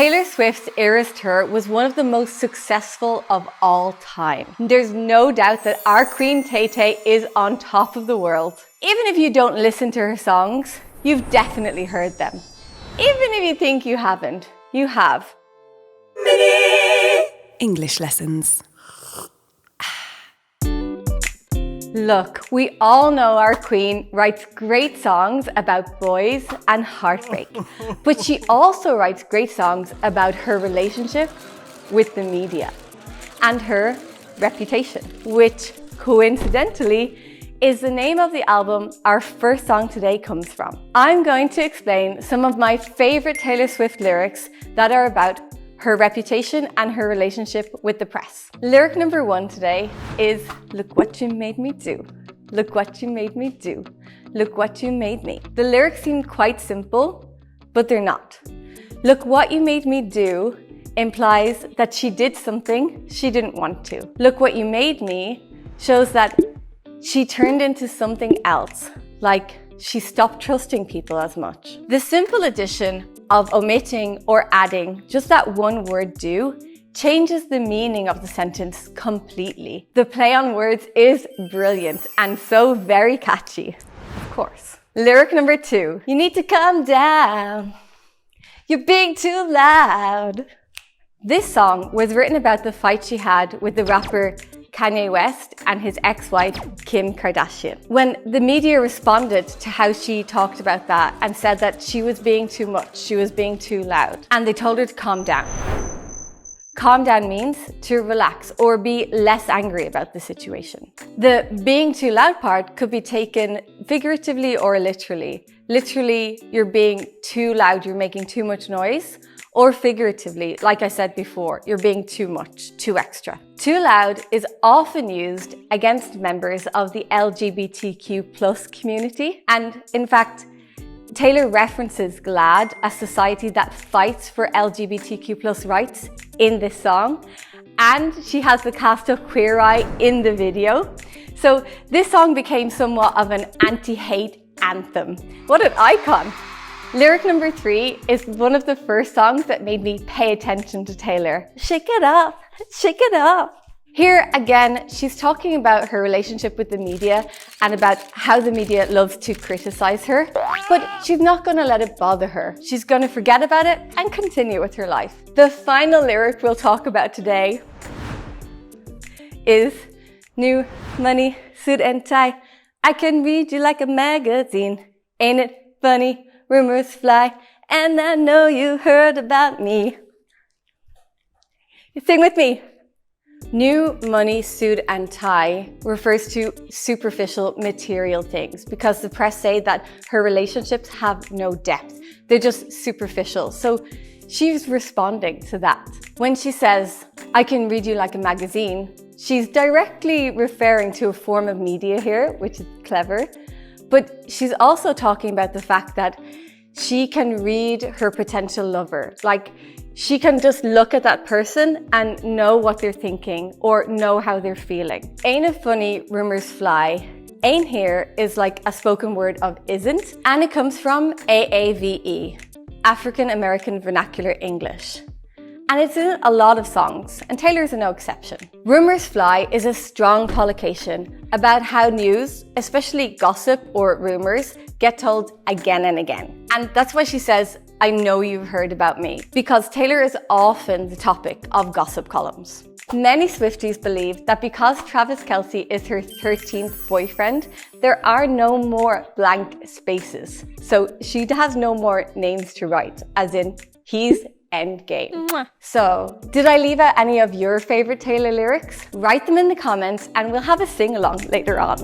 Taylor Swift's Eras Tour was one of the most successful of all time. There's no doubt that our Queen Tay-Tay is on top of the world. Even if you don't listen to her songs, you've definitely heard them. Even if you think you haven't, you have. Mini English lessons. Look, we all know our Queen writes great songs about boys and heartbreak, but she also writes great songs about her relationship with the media and her reputation, which coincidentally is the name of the album our first song today comes from. I'm going to explain some of my favorite Taylor Swift lyrics that are about her reputation and her relationship with the press. Lyric number 1 today is, look what you made me do. Look what you made me do. Look what you made me. The lyrics seem quite simple, but they're not. Look what you made me do implies that she did something she didn't want to. Look what you made me shows that she turned into something else, like she stopped trusting people as much. The simple addition of omitting or adding just that one word do changes the meaning of the sentence completely. The play on words is brilliant and so very catchy, of course. Lyric number 2, you need to calm down. You're being too loud. This song was written about the fight she had with the rapper Kanye West and his ex-wife Kim Kardashian. When the media responded to how she talked about that and said that she was being too much, she was being too loud, and they told her to calm down. Calm down means to relax or be less angry about the situation. The being too loud part could be taken figuratively or literally. Literally, you're being too loud, you're making too much noise. Or figuratively, like I said before, you're being too much, too extra. Too loud is often used against members of the LGBTQ+ community. And in fact, Taylor references GLAAD, a society that fights for LGBTQ+ rights, in this song. And she has the cast of Queer Eye in the video. So this song became somewhat of an anti-hate anthem. What an icon! Lyric number 3 is one of the first songs that made me pay attention to Taylor. Shake it up, shake it up. Here again, she's talking about her relationship with the media and about how the media loves to criticize her, but she's not gonna let it bother her. She's gonna forget about it and continue with her life. The final lyric we'll talk about today is, new money, suit and tie. I can read you like a magazine. Ain't it funny? Rumors fly, and I know you heard about me. Sing with me. New money, suit and tie refers to superficial material things because the press say that her relationships have no depth. They're just superficial. So she's responding to that. When she says, I can read you like a magazine, she's directly referring to a form of media here, which is clever. But she's also talking about the fact that she can read her potential lover. Like, she can just look at that person and know what they're thinking or know how they're feeling. Ain't it funny, rumors fly. Ain't here is like a spoken word of isn't, and it comes from AAVE, African American Vernacular English. And it's in a lot of songs, and Taylor's no exception. Rumors fly is a strong collocation about how news, especially gossip or rumors, get told again and again. And that's why she says, I know you've heard about me, because Taylor is often the topic of gossip columns. Many Swifties believe that because Travis Kelce is her 13th boyfriend, there are no more blank spaces. So she has no more names to write, as in, he's endgame. Mwah. So, did I leave out any of your favorite Taylor lyrics? Write them in the comments and we'll have a sing-along later on.